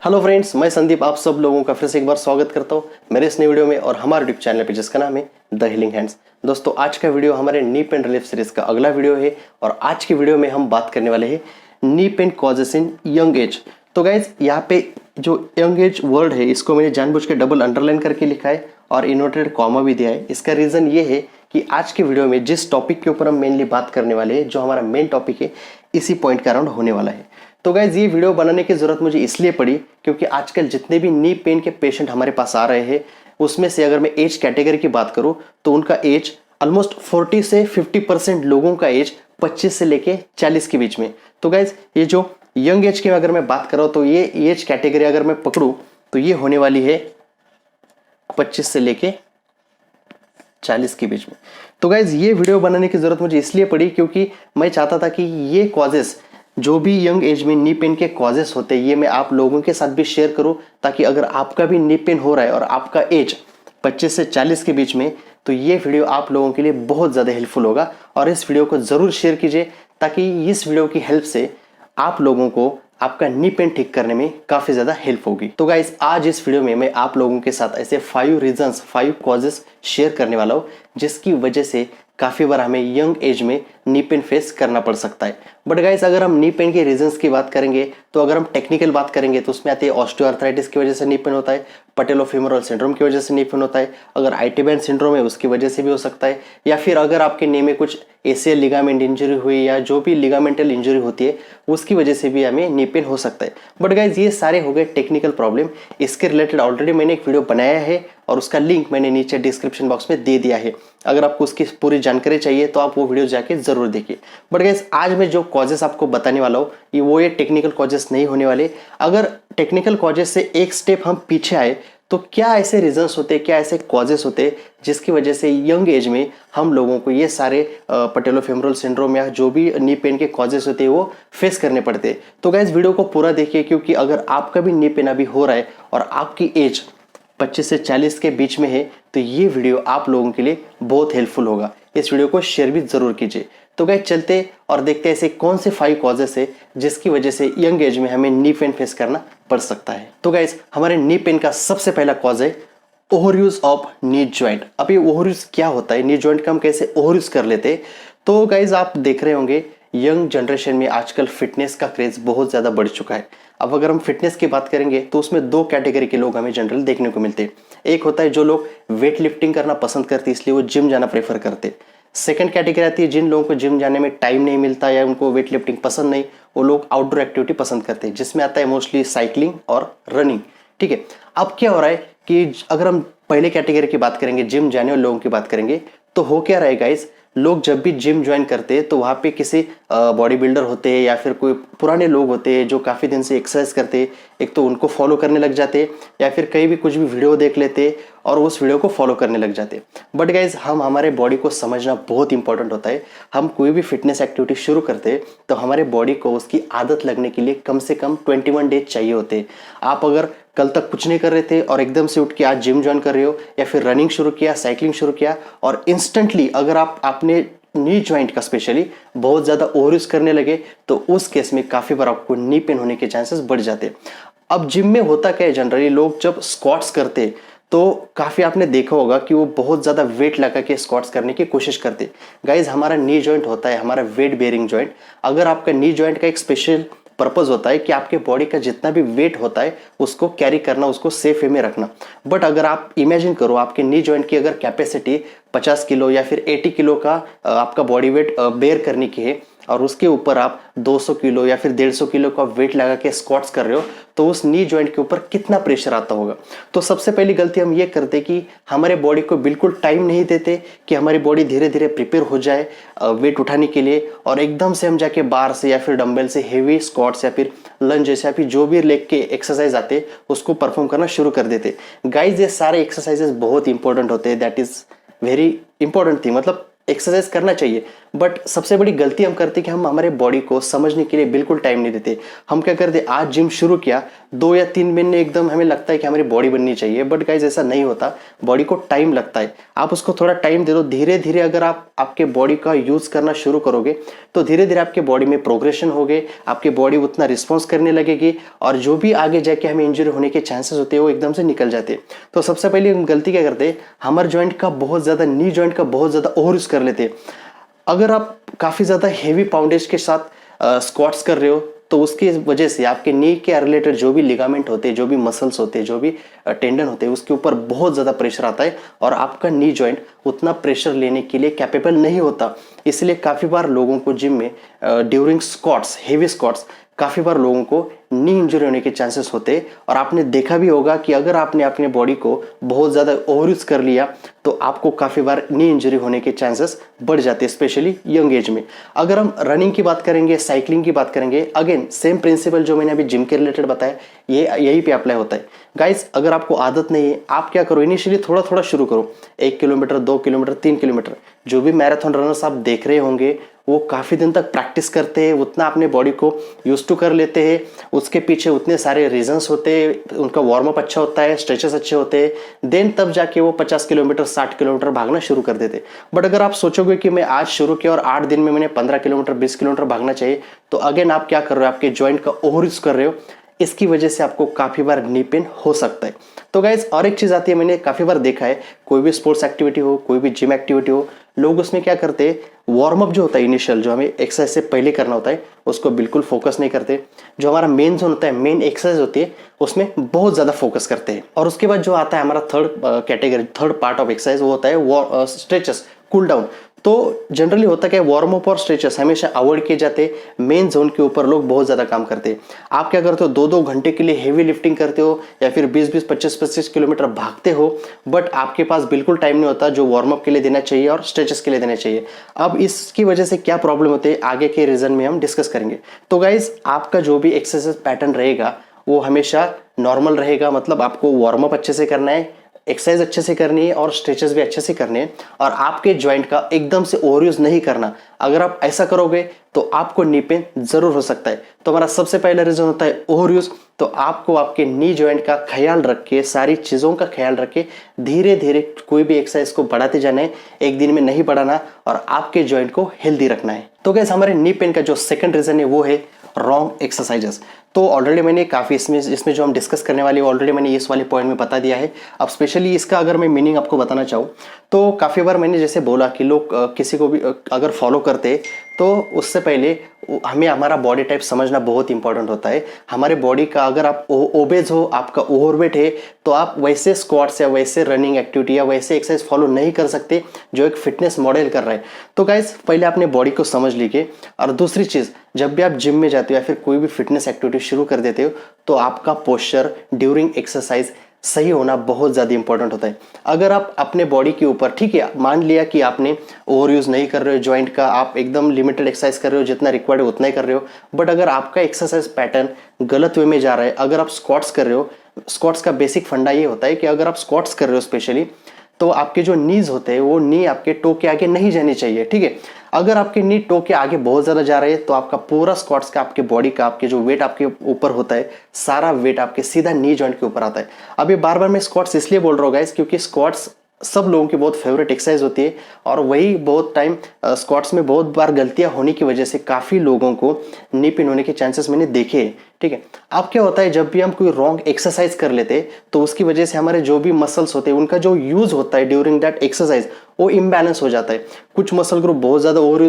Hello friends, मैं संदीप आप सब लोगों का फिर से एक बार स्वागत करता हूं मेरे इस नई वीडियो में और हमारे यूट्यूब चैनल पे जिसका नाम है द हीलिंग हैंड्स। दोस्तों, आज का वीडियो हमारे नी पेन रिलीफ सीरीज का अगला वीडियो है और आज की वीडियो में हम बात करने वाले हैं नी पेन कॉजेस इन यंग एज। तो गाइज, यहाँ पे जो यंग एज वर्ड है इसको मैंने जानबूझ के डबल अंडरलाइन करके लिखा है और इनवर्टेड कॉमा भी दिया है। इसका रीजन ये है कि आज के वीडियो में जिस टॉपिक के ऊपर हम मेनली बात करने वाले हैं, जो हमारा मेन टॉपिक है, इसी पॉइंट का अराउंड होने वाला है। तो गाइज, ये वीडियो बनाने की जरूरत मुझे इसलिए पड़ी क्योंकि आजकल जितने भी नी पेन के पेशेंट हमारे पास आ रहे हैं उसमें से अगर मैं एज कैटेगरी की बात करूं तो उनका एज ऑलमोस्ट 40 से 50% लोगों का एज 25 से लेके 40 के बीच में। तो गाइज, ये जो यंग एज की अगर मैं बात करूं तो ये एज कैटेगरी अगर मैं पकड़ूं तो ये होने वाली है 25 से लेके 40 के बीच में। तो गाइज, ये वीडियो बनाने की जरूरत मुझे इसलिए पड़ी क्योंकि मैं चाहता था कि ये कॉजेस, जो भी यंग एज में नी पेन के कॉजेस होते हैं, ये मैं आप लोगों के साथ भी शेयर करूं ताकि अगर आपका भी नी पेन हो रहा है और आपका एज 25 से 40 के बीच में, तो ये वीडियो आप लोगों के लिए बहुत ज़्यादा हेल्पफुल होगा। और इस वीडियो को ज़रूर शेयर कीजिए ताकि इस वीडियो की हेल्प से आप लोगों को आपका नी पेन ठीक करने में काफ़ी ज़्यादा हेल्प होगी। तो गाइस, आज इस वीडियो में मैं आप लोगों के साथ ऐसे 5 रीजंस, 5 कॉजेस शेयर करने वाला हूँ जिसकी वजह से काफ़ी बार हमें यंग एज में नी पेन फेस करना पड़ सकता है। बट गाइस, अगर हम नी पेन के रीजंस की बात करेंगे तो अगर हम टेक्निकल बात करेंगे तो उसमें आती है ऑस्टियोआर्थराइटिस की वजह से नी पेन होता है, पटेलोफेमोरल सिंड्रोम की वजह से नी पेन होता है, अगर IT बैंड सिंड्रोम है उसकी वजह से भी हो सकता है, या फिर अगर आपके नी में कुछ ACL लिगामेंट इंजरी हुई या जो भी लिगामेंटल इंजरी होती है उसकी वजह से भी हमें नी पेन हो सकता है। बट गाइज, ये सारे हो गए टेक्निकल प्रॉब्लम। इसके रिलेटेड ऑलरेडी मैंने एक वीडियो बनाया है और उसका लिंक मैंने नीचे डिस्क्रिप्शन बॉक्स में दे दिया है। अगर आपको उसकी पूरी जानकारी चाहिए तो आप वो वीडियो जाके जरूर देखिए। बट गाइज, आज मैं जो कॉजेस आपको बताने वाला हूँ ये टेक्निकल कॉजेस नहीं होने वाले। अगर टेक्निकल कॉजेस से एक स्टेप हम पीछे आए तो क्या ऐसे रीजंस होते हैं, क्या ऐसे कॉजेस होते हैं जिसकी वजह से यंग एज में हम लोगों को ये सारे पटेलोफेमोरल सिंड्रोम या जो भी नी पेन के कॉजेस होते हैं वो फेस करने पड़ते हैं। तो गाइज, वीडियो को पूरा देखिए क्योंकि अगर आपका भी नी पेन अभी हो रहा है और आपकी एज 25 से 40 के बीच में है तो ये वीडियो आप लोगों के लिए बहुत हेल्पफुल होगा। इस वीडियो को शेयर भी जरूर कीजिए। तो गाइस, चलते और देखते हैं ऐसे कौन से 5 कॉजेस है जिसकी वजह से यंग एज में हमें नी पेन फेस करना पड़ सकता है। तो गाइस, हमारे नी पेन का सबसे पहला कॉज है ओवरयूज ऑफ नी जॉइंट। अब ये ओवरयूज क्या होता है, नी जॉइंट का हम कैसे ओवरयूज कर लेते हैं? तो गाइज, आप देख रहे होंगे यंग जनरेशन में आजकल फिटनेस का क्रेज बहुत ज्यादा बढ़ चुका है। अब अगर हम फिटनेस की बात करेंगे तो उसमें 2 कैटेगरी के लोग हमें जनरल देखने को मिलते हैं। एक होता है जो लोग वेट लिफ्टिंग करना पसंद करते हैं इसलिए वो जिम जाना प्रेफर करते हैं। सेकंड कैटेगरी आती है जिन लोगों को जिम जाने में टाइम नहीं मिलता या उनको वेट लिफ्टिंग पसंद नहीं, वो लोग आउटडोर एक्टिविटी पसंद करते हैं जिसमें आता है मोस्टली साइकिलिंग और रनिंग। ठीक है, अब क्या हो रहा है कि अगर हम पहले कैटेगरी की बात करेंगे, जिम जाने वाले लोगों की बात करेंगे, तो हो क्या रहा है गाइस, लोग जब भी जिम ज्वाइन करते हैं तो वहाँ पे किसी बॉडी बिल्डर होते हैं या फिर कोई पुराने लोग होते हैं जो काफ़ी दिन से एक्सरसाइज करते हैं, एक तो उनको फॉलो करने लग जाते हैं या फिर कहीं भी कुछ भी वीडियो देख लेते हैं और उस वीडियो को फॉलो करने लग जाते हैं। बट गाइज, हम हमारे बॉडी को समझना बहुत इंपॉर्टेंट होता है। हम कोई भी फिटनेस एक्टिविटी शुरू करते हैं तो हमारे बॉडी को उसकी आदत लगने के लिए कम से कम 21 डेज चाहिए होते हैं। आप अगर कल तक कुछ नहीं कर रहे थे और एकदम से उठ के आज जिम ज्वाइन कर रहे हो या फिर रनिंग शुरू किया, साइकिलिंग शुरू किया और इंस्टेंटली अगर आप अपने नी जॉइंट का स्पेशली बहुत ज्यादा ओवरयूज करने लगे तो उस केस में काफी बार आपको नी पेन होने के चांसेस बढ़ जाते हैं। अब जिम में होता क्या है, जनरली लोग जब स्क्वाट्स करते तो काफी आपने देखा होगा कि वो बहुत ज्यादा वेट लगा के स्क्वाट्स करने की कोशिश करते। गाइज, हमारा नी जॉइंट होता है हमारा वेट बेयरिंग जॉइंट। अगर आपका नी जॉइंट का एक स्पेशल पर्पज होता है कि आपके बॉडी का जितना भी वेट होता है उसको कैरी करना, उसको सेफ वे में रखना। बट अगर आप इमेजिन करो आपके नी जॉइंट की अगर कैपेसिटी 50 किलो या फिर 80 किलो का आपका बॉडी वेट बेयर करने की है और उसके ऊपर आप 200 किलो या फिर 150 किलो का वेट लगा के स्क्वाट्स कर रहे हो तो उस नी जॉइंट के ऊपर कितना प्रेशर आता होगा। तो सबसे पहली गलती हम ये करते कि हमारे बॉडी को बिल्कुल टाइम नहीं देते कि हमारी बॉडी धीरे धीरे प्रिपेयर हो जाए वेट उठाने के लिए और एकदम से हम जाके बार से या फिर डंबल से हेवी स्क्वाट्स या फिर लंज जैसे या फिर जो भी लेग के एक्सरसाइज आते उसको परफॉर्म करना शुरू कर देते। गाइज, ये सारे एक्सरसाइजेस बहुत इंपॉर्टेंट होते हैं, that is very important thing. मतलब एक्सरसाइज करना चाहिए, बट सबसे बड़ी गलती हम करते कि हम हमारे बॉडी को समझने के लिए बिल्कुल टाइम नहीं देते। हम क्या करते, आज जिम शुरू किया, 2 या 3 महीने एकदम हमें लगता है कि हमारी बॉडी बननी चाहिए, बट गाइज ऐसा नहीं होता। बॉडी को टाइम लगता है, आप उसको थोड़ा टाइम दे दो। धीरे धीरे अगर आप आपके बॉडी का यूज करना शुरू करोगे तो धीरे धीरे आपके बॉडी में प्रोग्रेशन होगे, आपकी बॉडी उतना रिस्पॉन्स करने लगेगी, और जो भी आगे जाके हमें इंजरी होने के चांसेस होते हैं वो एकदम से निकल जाते हैं। तो सबसे पहले हम गलती क्या करते हैं, हमारे जॉइंट का बहुत ज्यादा, नी जॉइंट का बहुत ज्यादा ओवर यूज कर लेते हैं। अगर आप काफी ज्यादा हेवी पाउंडेज के साथ स्क्वाट्स कर रहे हो तो उसकी वजह से आपके नी के रिलेटेड जो भी लिगामेंट होते हैं, जो भी मसल्स होते हैं, जो भी टेंडन होते हैं, उसके ऊपर बहुत ज़्यादा प्रेशर आता है और आपका नी जॉइंट उतना प्रेशर लेने के लिए कैपेबल नहीं होता। इसलिए काफ़ी बार लोगों को जिम में ड्यूरिंग स्क्वाट्स, हेवी स्क्वाट्स, काफ़ी बार लोगों को नी इंजरी होने के चांसेस होते हैं। और आपने देखा भी होगा कि अगर आपने अपने बॉडी को बहुत ज़्यादा ओवर यूज कर लिया तो आपको काफ़ी बार नी इंजरी होने के चांसेस बढ़ जाते हैं, स्पेशली यंग एज में। अगर हम रनिंग की बात करेंगे, साइकिलिंग की बात करेंगे, अगेन सेम प्रिंसिपल जो मैंने अभी जिम के रिलेटेड बताया, ये यही पे अप्लाई होता है। गाइस, अगर आपको आदत नहीं है, आप क्या करो, इनिशियली थोड़ा थोड़ा शुरू करो, 1 किलोमीटर, 2 किलोमीटर, 3 किलोमीटर। जो भी मैराथन रनर्स आप देख रहे होंगे वो काफ़ी दिन तक प्रैक्टिस करते हैं, उतना अपने बॉडी को यूज टू कर लेते हैं। उसके पीछे उतने सारे रीजंस होते हैं, उनका वार्म अप अच्छा होता है, स्ट्रेचेस अच्छे होते हैं, देन तब जाके वो 50 किलोमीटर, 60 किलोमीटर भागना शुरू कर देते। बट अगर आप सोचोगे कि मैं आज शुरू किया और 8 दिन में मैंने 15 किलोमीटर, 20 किलोमीटर भागना चाहिए, तो अगेन आप क्या कर रहे हो, आपके ज्वाइंट का ओवर यूज कर रहे हो। इसकी वजह से आपको काफ़ी बार नी पेन हो सकता है। तो गाइज, और एक चीज़ आती है, मैंने काफ़ी बार देखा है, कोई भी स्पोर्ट्स एक्टिविटी हो, कोई भी जिम एक्टिविटी हो, लोग उसमें क्या करते हैं, वार्म अप जो होता है इनिशियल, जो हमें एक्सरसाइज से पहले करना होता है, उसको बिल्कुल फोकस नहीं करते। जो हमारा मेन जोन होता है, मेन एक्सरसाइज होती है, उसमें बहुत ज़्यादा फोकस करते हैं। और उसके बाद जो आता है हमारा third category, third part of exercise, वो होता है स्ट्रेचेस, कूल डाउन। तो जनरली होता है कि वार्म अप और स्ट्रेचेस हमेशा अवॉइड किए जाते, मेन जोन के ऊपर लोग बहुत ज़्यादा काम करते हैं। आप क्या करते हो, 2-2 घंटे के लिए हेवी लिफ्टिंग करते हो या फिर 20-20, 25-25 किलोमीटर भागते हो, बट आपके पास बिल्कुल टाइम नहीं होता जो वार्म अप के लिए देना चाहिए और स्ट्रेचेस के लिए देना चाहिए। अब इसकी वजह से क्या प्रॉब्लम होती है, आगे के रीजन में हम डिस्कस करेंगे। तो गाइज, आपका जो भी एक्सरसाइज पैटर्न रहेगा वो हमेशा नॉर्मल रहेगा, मतलब आपको वार्म अप अच्छे से करना है, एक्सरसाइज अच्छे से करनी है और स्ट्रेचेस भी अच्छे से करने हैं, और आपके ज्वाइंट का एकदम से ओवर यूज नहीं करना। अगर आप ऐसा करोगे तो आपको नी पेन जरूर हो सकता है। तो हमारा सबसे पहला रीजन होता है ओवर यूज। तो आपको आपके नी ज्वाइंट का ख्याल रख के, सारी चीज़ों का ख्याल रख के धीरे धीरे कोई भी एक्सरसाइज को बढ़ाते जाना है, एक दिन में नहीं बढ़ाना, और आपके ज्वाइंट को हेल्दी रखना है। तो गाइस, हमारे नी पेन का जो सेकंड रीजन है वो है रॉन्ग एक्सरसाइजेस। तो ऑलरेडी मैंने काफ़ी इसमें जो हम डिस्कस करने वाले ऑलरेडी मैंने इस वाले पॉइंट में बता दिया है। अब स्पेशली इसका अगर मैं मीनिंग आपको बताना चाहूँ तो काफ़ी बार मैंने जैसे बोला कि लोग किसी को भी अगर फॉलो करते तो उससे पहले हमें हमारा बॉडी टाइप समझना बहुत इंपॉर्टेंट होता है। हमारे बॉडी का अगर आप ओबेज हो, आपका ओवरवेट है, तो आप वैसे स्क्वाट्स या वैसे रनिंग एक्टिविटी या वैसे एक्सरसाइज फॉलो नहीं कर सकते जो एक फिटनेस मॉडल कर रहा है। तो गाइस, पहले अपने बॉडी को समझ लीजिए। और दूसरी चीज़, जब भी आप जिम में जाते हो या फिर कोई भी फिटनेस एक्टिविटी शुरू कर देते हो तो आपका पोस्चर ड्यूरिंग एक्सरसाइज सही होना बहुत ज़्यादा इंपॉर्टेंट होता है। अगर आप अपने बॉडी के ऊपर, ठीक है, मान लिया कि आपने ओवर यूज़ नहीं कर रहे हो ज्वाइंट का, आप एकदम लिमिटेड एक्सरसाइज कर रहे हो, जितना रिक्वायर्ड है उतना ही कर रहे हो, बट अगर आपका एक्सरसाइज पैटर्न गलत वे में जा रहा है, अगर आप स्क्वाट्स कर रहे हो, स्क्वाट्स का बेसिक फंडा ये होता है कि अगर आप स्क्वाट्स कर रहे हो स्पेशली, तो आपके जो नीज होते हैं वो नी आपके टो के आगे नहीं जानी चाहिए, ठीक है। अगर आपके नी टो के आगे बहुत ज़्यादा जा रहे हैं तो आपका पूरा स्क्वाट्स का, आपके बॉडी का, आपके जो वेट आपके ऊपर होता है, सारा वेट आपके सीधा नी जॉइंट के ऊपर आता है। अभी बार बार मैं स्क्वाट्स इसलिए बोल रहा हूँ गाइस, क्योंकि स्क्वाट्स सब लोगों की बहुत फेवरेट एक्सरसाइज होती है, और वही बहुत टाइम स्क्वाट्स में बहुत बार गलतियां होने की वजह से काफ़ी लोगों को नी पेन होने के चांसेस मैंने देखे हैं, ठीक है। अब क्या होता है, जब भी हम कोई रॉन्ग एक्सरसाइज कर लेते तो उसकी वजह से हमारे जो भी मसल्स होते हैं उनका जो यूज होता है ड्यूरिंग दैट एक्सरसाइज वो इम्बैलेंस हो जाता है। कुछ मसल ग्रुप बहुत ज़्यादा ओवर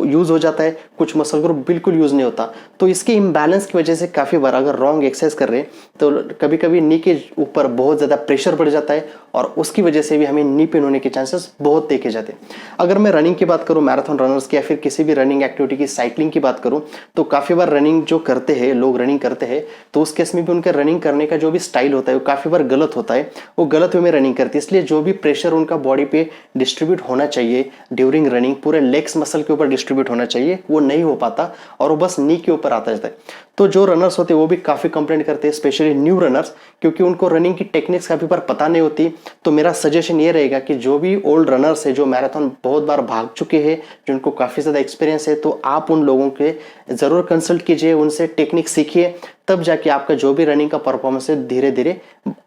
यूज हो जाता है, कुछ मसल ग्रुप बिल्कुल यूज नहीं होता। तो इसके इम्बैलेंस की वजह से काफ़ी बार अगर रॉन्ग एक्सरसाइज कर रहे हैं तो कभी कभी नी के ऊपर बहुत ज़्यादा प्रेशर बढ़ जाता है, और उसकी वजह से भी हमें नी पेन होने के चांसेस बहुत देखे जाते हैं। अगर मैं रनिंग की बात करूँ, मैराथन रनर्स की या फिर किसी भी रनिंग एक्टिविटी की, साइकिलिंग की बात करूँ, तो काफ़ी बार रनिंग जो करते हैं लोग, रनिंग करते हैं, तो उस केस में भी उनका रनिंग करने का जो भी स्टाइल होता है वो काफ़ी बार गलत होता है, वो गलत वे में रनिंग करते हैं। इसलिए जो भी प्रेशर उनका बॉडी पे डिस्ट्रीब्यूट डिस्ट्रीब्यूट होना चाहिए ड्यूरिंग रनिंग, पूरे लेग्स मसल के ऊपर डिस्ट्रीब्यूट होना चाहिए, वो नहीं हो पाता और वो बस नी के ऊपर आता जाता है। तो जो रनर्स होते हैं वो भी काफ़ी कंप्लेंट करते हैं, स्पेशली न्यू रनर्स, क्योंकि उनको रनिंग की टेक्निक्स काफ़ी बार पता नहीं होती। तो मेरा सजेशन ये रहेगा कि जो भी ओल्ड रनर्स है, जो मैराथन बहुत बार भाग चुके हैं, जिनको काफ़ी ज़्यादा एक्सपीरियंस है, तो आप उन लोगों के ज़रूर कंसल्ट कीजिए, उनसे टेक्निक सीखिए, तब जाके आपका जो भी रनिंग का परफॉर्मेंस है धीरे धीरे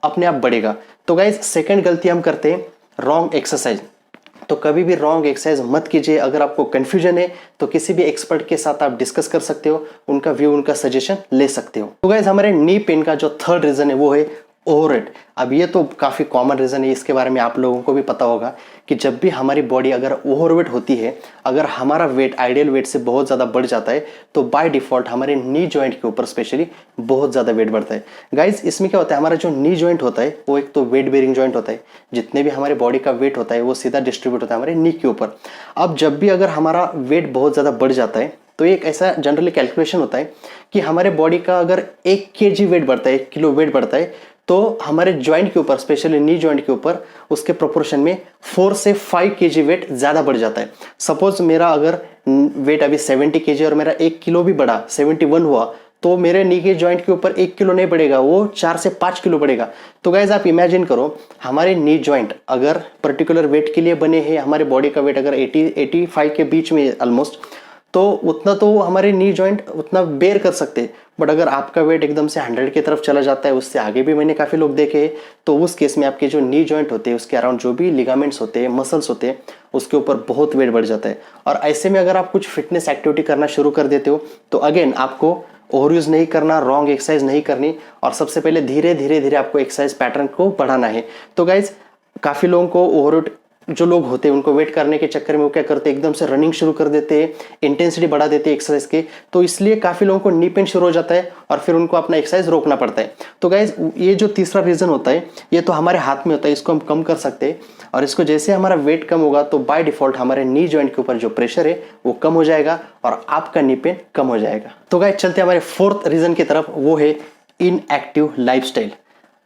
अपने आप बढ़ेगा। तो गाइज सेकंड गलती हम करते हैं रॉन्ग एक्सरसाइज। तो कभी भी रॉन्ग एक्सरसाइज मत कीजिए। अगर आपको कंफ्यूजन है तो किसी भी एक्सपर्ट के साथ आप डिस्कस कर सकते हो, उनका व्यू, उनका सजेशन ले सकते हो। तो गाइज हमारे नी पेन का जो थर्ड रीजन है वो है ओवरवेट। अब ये तो काफ़ी कॉमन रीज़न है, इसके बारे में आप लोगों को भी पता होगा कि जब भी हमारी बॉडी अगर ओवरवेट होती है, अगर हमारा वेट आइडियल वेट से बहुत ज़्यादा बढ़ जाता है, तो बाय डिफ़ॉल्ट हमारे नी जॉइंट के ऊपर स्पेशली बहुत ज़्यादा वेट बढ़ता है। गाइज इसमें क्या होता है, हमारा जो नी जॉइंट होता है वो एक तो वेट बेरिंग जॉइंट होता है। जितने भी हमारे बॉडी का वेट होता है वो सीधा डिस्ट्रीब्यूट होता है हमारे नी के ऊपर। अब जब भी अगर हमारा वेट बहुत ज़्यादा बढ़ जाता है, तो एक ऐसा जनरली कैलकुलेशन होता है कि हमारे बॉडी का अगर 1 kg वेट बढ़ता है, 1 किलो वेट बढ़ता है, तो हमारे जॉइंट के ऊपर, स्पेशली नी जॉइंट के ऊपर, उसके प्रोपोर्शन में 4 से 5 kg वेट ज़्यादा बढ़ जाता है। सपोज मेरा अगर वेट अभी 70 kg और मेरा 1 किलो भी बढ़ा, 71 हुआ, तो मेरे नी के जॉइंट के ऊपर 1 किलो नहीं बढ़ेगा, वो 4 से 5 किलो बढ़ेगा। तो गाइज आप इमेजिन करो, हमारे नी जॉइंट अगर पर्टिकुलर वेट के लिए बने हैं, हमारे बॉडी का वेट अगर 80-85 के बीच में ऑलमोस्ट, तो उतना तो हमारे नी जॉइंट उतना बेयर कर सकते हैं। बट अगर आपका वेट एकदम से 100 की तरफ चला जाता है, उससे आगे भी मैंने काफ़ी लोग देखे हैं, तो उस केस में आपके जो नी जॉइंट होते हैं उसके अराउंड जो भी लिगामेंट्स होते हैं, मसल्स होते हैं, उसके ऊपर बहुत वेट बढ़ जाता है। और ऐसे में अगर आप कुछ फिटनेस एक्टिविटी करना शुरू कर देते हो, तो अगेन आपको ओवरयूज नहीं करना, रॉन्ग एक्सरसाइज नहीं करनी, और सबसे पहले धीरे धीरे धीरे आपको एक्सरसाइज पैटर्न को बढ़ाना है। तो गाइज काफ़ी लोगों को ओवरवेट जो लोग होते हैं, उनको वेट करने के चक्कर में वो क्या करते हैं, एकदम से रनिंग शुरू कर देते हैं, इंटेंसिटी बढ़ा देते हैं एक्सरसाइज के, तो इसलिए काफ़ी लोगों को नी पेन शुरू हो जाता है और फिर उनको अपना एक्सरसाइज रोकना पड़ता है। तो गाइज ये जो तीसरा रीज़न होता है, ये तो हमारे हाथ में होता है, इसको हम कम कर सकते हैं। और इसको जैसे हमारा वेट कम होगा तो बाय डिफॉल्ट हमारे नी जॉइंट के ऊपर जो प्रेशर है वो कम हो जाएगा और आपका नी पेन कम हो जाएगा। तो गाइज चलते हमारे फोर्थ रीज़न की तरफ, वो है इनएक्टिव लाइफस्टाइल।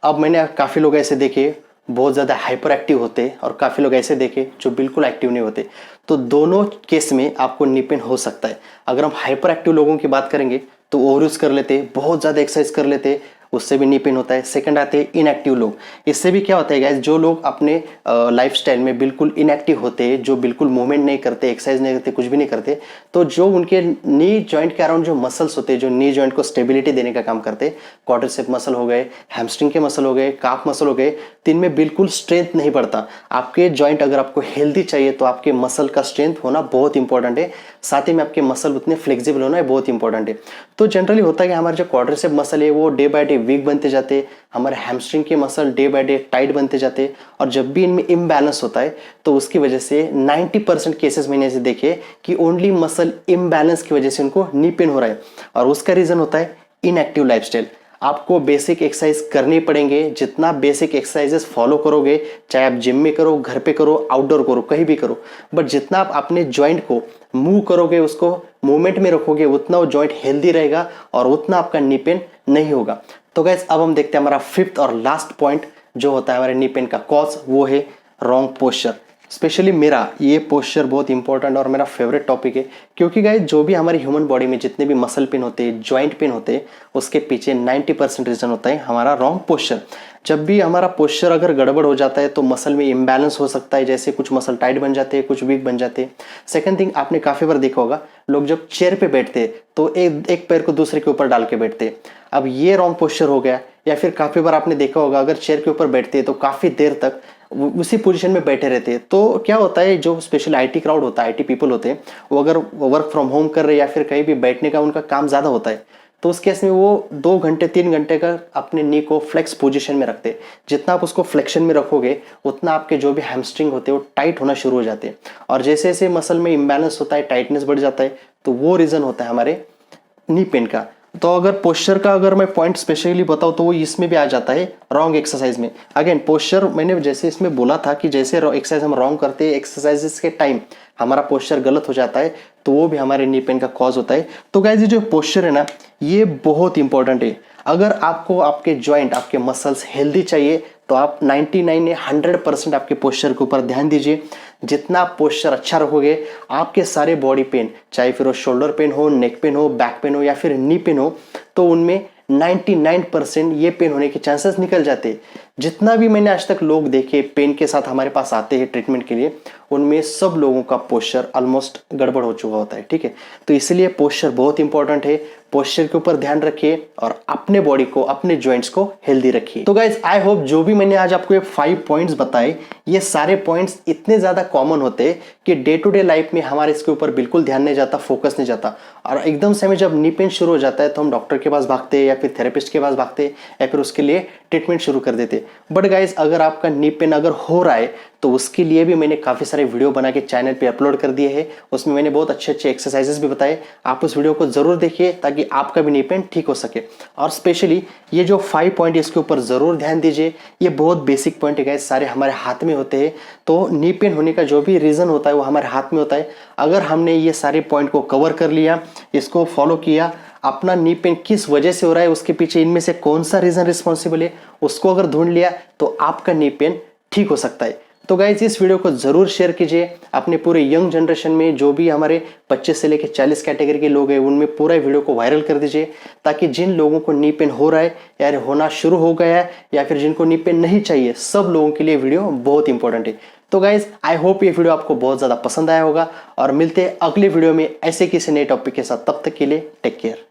अब मैंने काफ़ी लोग ऐसे देखे बहुत ज़्यादा हाइपर एक्टिव होते और काफ़ी लोग ऐसे देखे जो बिल्कुल एक्टिव नहीं होते। तो दोनों केस में आपको नी पेन हो सकता है। अगर हम हाइपर एक्टिव लोगों की बात करेंगे तो ओवरयूज कर लेते, बहुत ज़्यादा एक्सरसाइज कर लेते, उससे भी नी पेन होता है। सेकंड आते हैं इनएक्टिव लोग। इससे भी क्या होता है गाइस, जो लोग अपने लाइफस्टाइल में बिल्कुल इनएक्टिव होते हैं, जो बिल्कुल मूवमेंट नहीं करते, एक्सरसाइज नहीं करते, कुछ भी नहीं करते, तो जो उनके नी जॉइंट के अराउंड जो मसल्स होते हैं, जो नी जॉइंट को स्टेबिलिटी देने का काम करते हैं, क्वाड्रिसेप मसल हो गए, हैमस्ट्रिंग के मसल हो गए, काफ मसल हो गए, तो इनमें बिल्कुल स्ट्रेंथ नहीं बढ़ता। आपके जॉइंट अगर आपको हेल्दी चाहिए तो आपके मसल का स्ट्रेंथ होना बहुत इंपॉर्टेंट है, साथ ही में आपके मसल उतने फ्लेक्सिबल होना बहुत इंपॉर्टेंट है। तो जनरली होता है कि हमारे जो क्वाड्रिसेप मसल है वो डे बाय डे वीक बनते जाते, हमारे हैमस्ट्रिंग के muscle day by day tight बनते जाते, और जब भी इनमें इम्बैलेंस होता है तो उसकी वजह से 90% केसेस मैंने ऐसे देखे कि ओनली मसल इम्बैलेंस की वजह से उनको नी पेन हो रहा है, और उसका रीजन होता है इनएक्टिव लाइफस्टाइल। आपको बेसिक एक्सरसाइज करने पड़ेंगे। जितना बेसिक एक्सरसाइजेस फॉलो करोगे, चाहे आप जिम में करो, घर पे करो, आउटडोर करो, कहीं भी करो, बट जितना आप अपने जॉइंट को मूव करोगे, उसको मूवमेंट में रखोगे, उतना वो जॉइंट हेल्दी रहेगा और उतना आपका नी पेन नहीं होगा। तो गाइस अब हम देखते हैं हमारा फिफ्थ और लास्ट पॉइंट जो होता है हमारे नी पेन का कॉज, वो है रॉन्ग पोस्चर। स्पेशली मेरा ये पोस्चर बहुत इंपॉर्टेंट और मेरा फेवरेट टॉपिक है, क्योंकि गाइस जो भी हमारी ह्यूमन बॉडी में जितने भी मसल पेन होते हैं, जॉइंट पेन होते हैं, उसके पीछे 90% रीजन होता है हमारा रॉन्ग पोस्चर। जब भी हमारा पोस्चर अगर गड़बड़ हो जाता है तो मसल में इम्बैलेंस हो सकता है, जैसे कुछ मसल टाइट बन जाते हैं, कुछ वीक बन जाते हैं। सेकंड थिंग, आपने काफ़ी बार देखा होगा लोग जब चेयर पे बैठते हैं तो एक पैर को दूसरे के ऊपर डाल के बैठते हैं। अब ये रॉन्ग पोस्चर हो गया। या फिर काफ़ी बार आपने देखा होगा अगर चेयर के ऊपर बैठते हैं तो काफ़ी देर तक उसी पोजीशन में बैठे रहते हैं। तो क्या होता है, जो स्पेशल आईटी क्राउड होता है, आईटी पीपल होते हैं, वो अगर वर्क फ्रॉम होम कर रहे हैं या फिर कहीं भी बैठने का उनका काम ज़्यादा होता है, तो उस केस में वो 2 घंटे 3 घंटे का अपने नी को फ्लेक्स पोजीशन में रखते हैं। जितना आप उसको फ्लेक्शन में रखोगे उतना आपके जो भी हैमस्ट्रिंग होते हैं वो टाइट होना शुरू हो जाते हैं, और जैसे जैसे मसल में इम्बैलेंस होता है, टाइटनेस बढ़ जाता है, तो वो रीज़न होता है हमारे नी पेन का। तो अगर पोस्चर का अगर मैं पॉइंट स्पेशली बताऊँ तो वो इसमें भी आ जाता है रॉन्ग एक्सरसाइज में। अगेन पोस्चर मैंने जैसे इसमें बोला था कि जैसे एक्सरसाइज हम रॉन्ग करते हैं, एक्सरसाइजेस के टाइम हमारा पोस्चर गलत हो जाता है, तो वो भी हमारे नी पेन का कॉज होता है। तो गाइस ये जो पोस्चर है ना, ये बहुत इंपॉर्टेंट है। अगर आपको आपके जॉइंट, आपके मसल्स हेल्दी चाहिए तो आप 99 या 100% आपके पोस्चर के ऊपर ध्यान दीजिए। जितना आप पोस्चर अच्छा रखोगे, आपके सारे बॉडी पेन, चाहे फिर वो शोल्डर पेन हो, नेक पेन हो, बैक पेन हो या फिर नी पेन हो, तो उनमें 99% ये पेन होने के चांसेस निकल जाते हैं। जितना भी मैंने आज तक लोग देखे पेन के साथ हमारे पास आते हैं ट्रीटमेंट के लिए, उनमें सब लोगों का पोस्चर ऑलमोस्ट गड़बड़ हो चुका होता है। ठीक है, तो इसलिए पोस्चर बहुत इंपॉर्टेंट है। पोस्चर के ऊपर ध्यान रखिए और अपने बॉडी को, अपने जॉइंट्स को हेल्दी रखिए। तो गाइज आई होप जो भी मैंने आज आपको ये 5 पॉइंट्स बताए, ये सारे पॉइंट्स इतने ज्यादा कॉमन होते हैं कि डे टू डे लाइफ में हमारे इसके ऊपर बिल्कुल ध्यान नहीं जाता, फोकस नहीं जाता, और एकदम से हमें जब नी पेन शुरू हो जाता है तो हम डॉक्टर के पास भागते हैं या फिर थेरेपिस्ट के पास भागते हैं या फिर उसके लिए ट्रीटमेंट शुरू कर देते। बट गाइज अगर आपका नी पेन अगर हो रहा है तो उसके लिए भी मैंने काफी सारे वीडियो बना के चैनल पे अपलोड कर दिए हैं। उसमें मैंने बहुत अच्छे अच्छे एक्सरसाइजेस भी बताए। आप उस वीडियो को जरूर देखिए ताकि आपका भी नी पेन ठीक हो सके। और स्पेशली ये जो 5 पॉइंट, इसके ऊपर जरूर ध्यान दीजिए। ये बहुत बेसिक पॉइंट है गाइज, सारे हमारे हाथ में होते हैं। तो नी पेन होने का जो भी रीजन होता है वो हमारे हाथ में होता है। अगर हमने ये सारे पॉइंट को कवर कर लिया, इसको फॉलो किया, अपना नी पेन किस वजह से हो रहा है, उसके पीछे इनमें से कौन सा रीजन रिस्पॉन्सिबल है, उसको अगर ढूंढ लिया तो आपका नी पेन ठीक हो सकता है। तो गाइज इस वीडियो को जरूर शेयर कीजिए अपने पूरे यंग जनरेशन में। जो भी हमारे 25 से लेकर 40 कैटेगरी के लोग हैं, उनमें पूरा वीडियो को वायरल कर दीजिए, ताकि जिन लोगों को नी पेन हो रहा है या होना शुरू हो गया है या फिर जिनको नी पेन नहीं चाहिए, सब लोगों के लिए वीडियो बहुत इंपॉर्टेंट है। तो गाइज आई होप ये वीडियो आपको बहुत ज्यादा पसंद आया होगा, और मिलते हैं अगले वीडियो में ऐसे किसी नए टॉपिक के साथ। तब तक के लिए टेक केयर।